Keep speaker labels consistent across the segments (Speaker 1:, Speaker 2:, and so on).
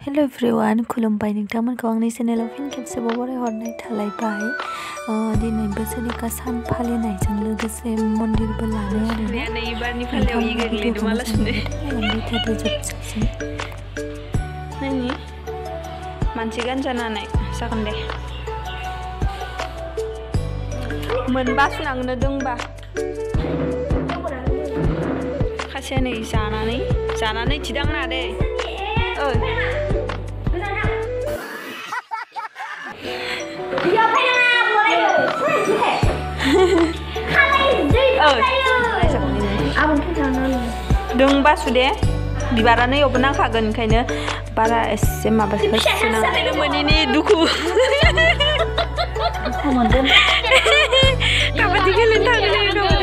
Speaker 1: Hello' everyone खुलुमबाय नोंथांमोनखौ आंनि चेनेलाव फिन खेबसेबाव बरायहरनाय थालायबाय दिनै बोसोरिका सान फालिनायजों लोगोसे मन्दिरबो लानाय आरो
Speaker 2: मानसि गानजानानै जागोन दे मोनबा सुनांनो दोंबा खासे नै जानानै थिदांना दे दोंबा सुदे बिबारानो यावबो नांखागोन ओंखायनो बारा एसे माबाखौ सुनांगौ मोनिनि दुखु काबादि गेलेनो थांनो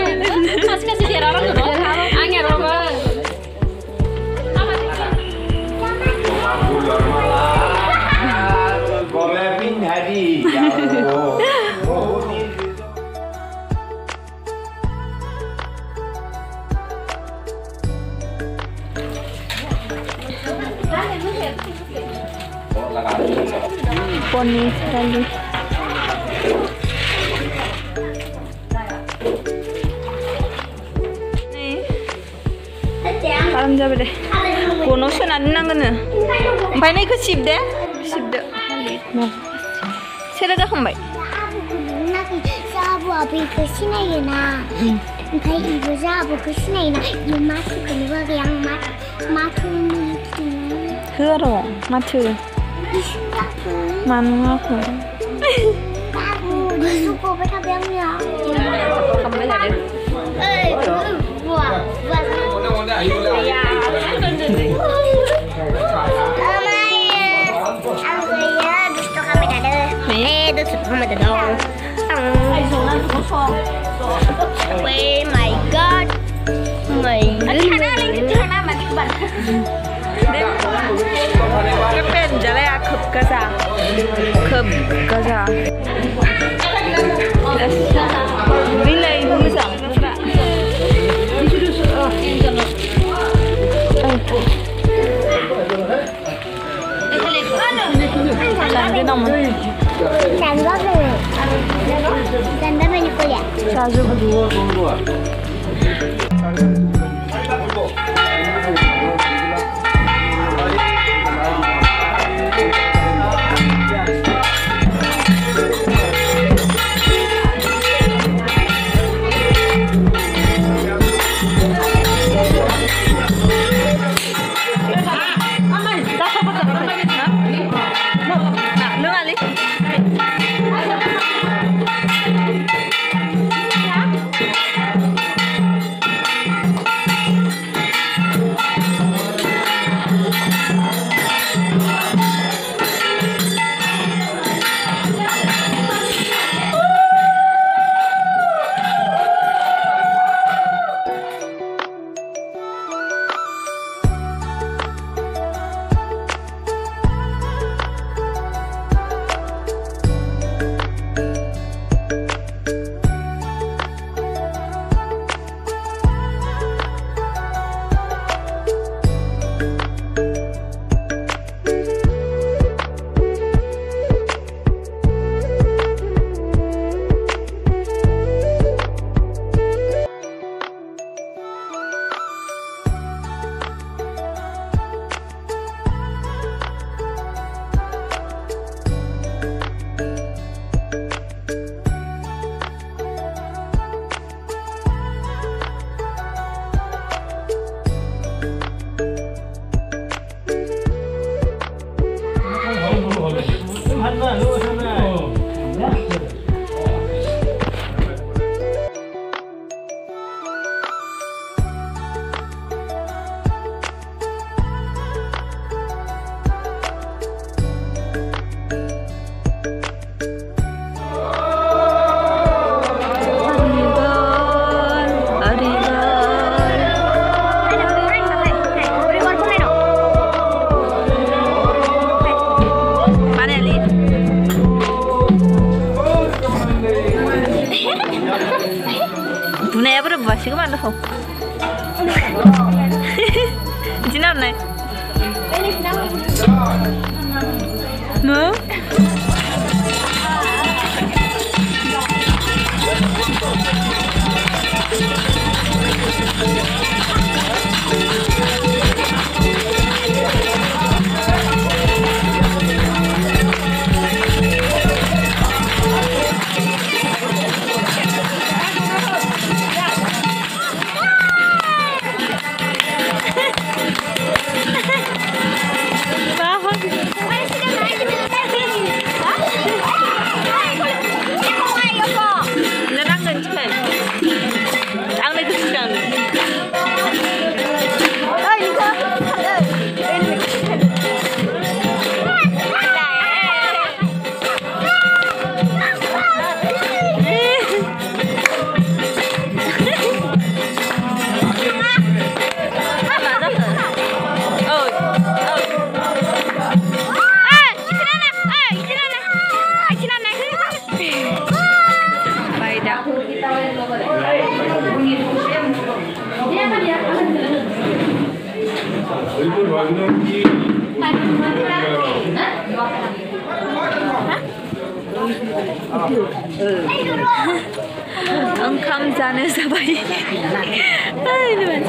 Speaker 2: पनीर दालि आराम जाबाय दे गनाव सोनानै दोननांगोन ओमफ्राय नैखौ सिबदो सेरा जाखांबाय
Speaker 3: जाबुआ बेखौ सिनायोना ओमफ्राय इबो जाबुखौ सिनायोना इयो माथोखौनो बागै आं माथो
Speaker 2: हो र' माथो मानो माखो
Speaker 3: गोसोखौबो थाबाय आंनिया
Speaker 2: खालामबाय थादो
Speaker 3: my god
Speaker 2: kepen jalaya khub gaza bilai moजां बुनाया बोरै बुवासै खोमा दख' बिदि नारनाय 뭐? Engkau jana sabai. Ay, luar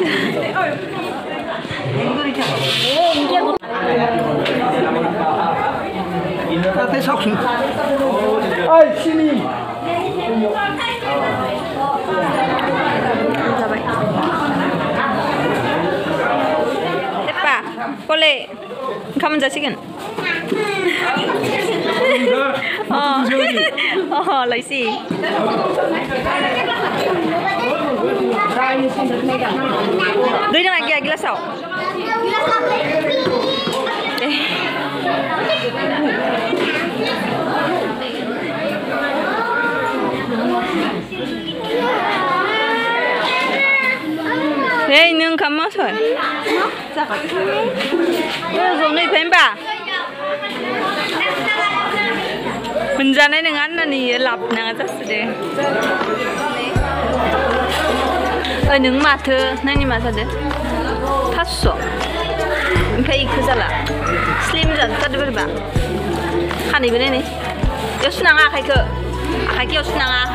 Speaker 2: boleh, kamu jasikan. Oh, lấy gì? Đưa cho này kìa, gila sao? Hey, nương cầm mất rồi. Dùng đi phèn bà. Menjana dengan nani lap nang atas deh. Nung mata, nani mata deh? Tasso. Kayak ikut salah. Slim jan, tadi berapa? Kan ibu ni. Yo senang ah kayak ke. Kayak yo senang ah.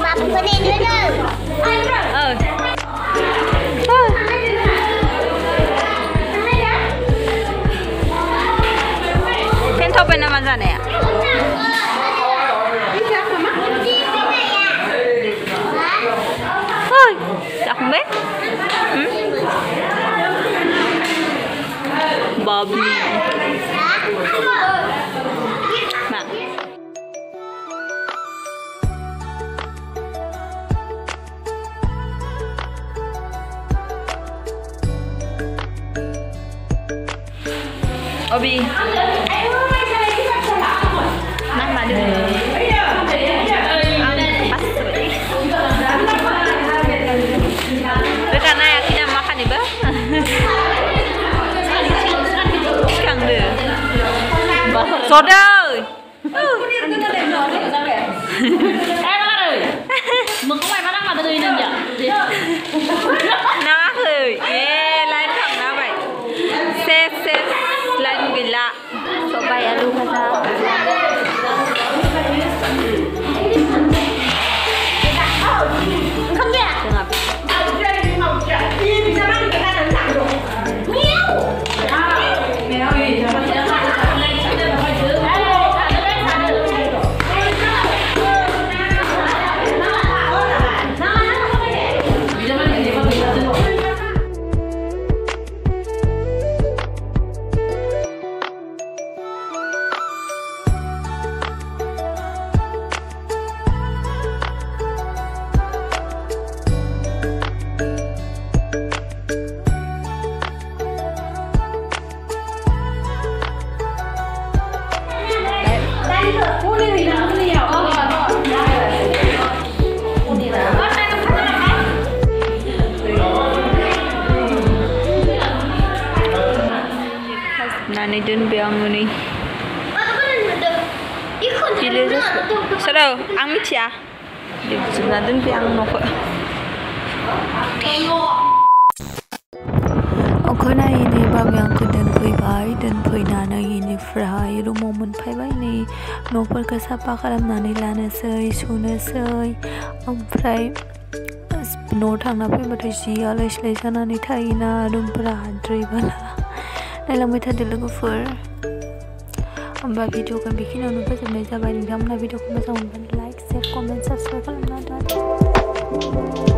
Speaker 3: Bapak ni dulu.
Speaker 2: Kan tahu pernah mana ni ya? Ôi, sao không biết? Bobby. Mà. Obi. Nang mana dia? Karena akhirnya makan nih, Bah. Sekarang deh. Soda.
Speaker 4: Mừng có mày bắt mà tao đi nè nhở?
Speaker 2: Nang ơi, lain thằng nào vậy? Ses lain gila. Sobai alu kata.
Speaker 3: Không biết.
Speaker 2: Nani dun biang ni. Gila Saudara, ang micia. Dia sebenarnya biang nokok.
Speaker 1: अखानायै बाबाया आंखौ दोनफैबाय दोनफैनानै इनिफ्राय रुमाव मोनफैबाय नै न'फोरखौ साफा खालामनानै लानोसै सुनोसै ओमफ्राय न'आव थांना फैबाथाय जि आलाय सिलाय जानानै थायोना रुमफोरा हाद्रिबाला नायलांबाय थादो लोगोफोर होमबा भिडिअखौ बेखिनियावनो फोजोबनाय जाबाय नोंथांमोना भिडिअखौ मोजां मोनब्ला लाइक शेयार कमेन्ट साबस्क्राइब खालामना दोन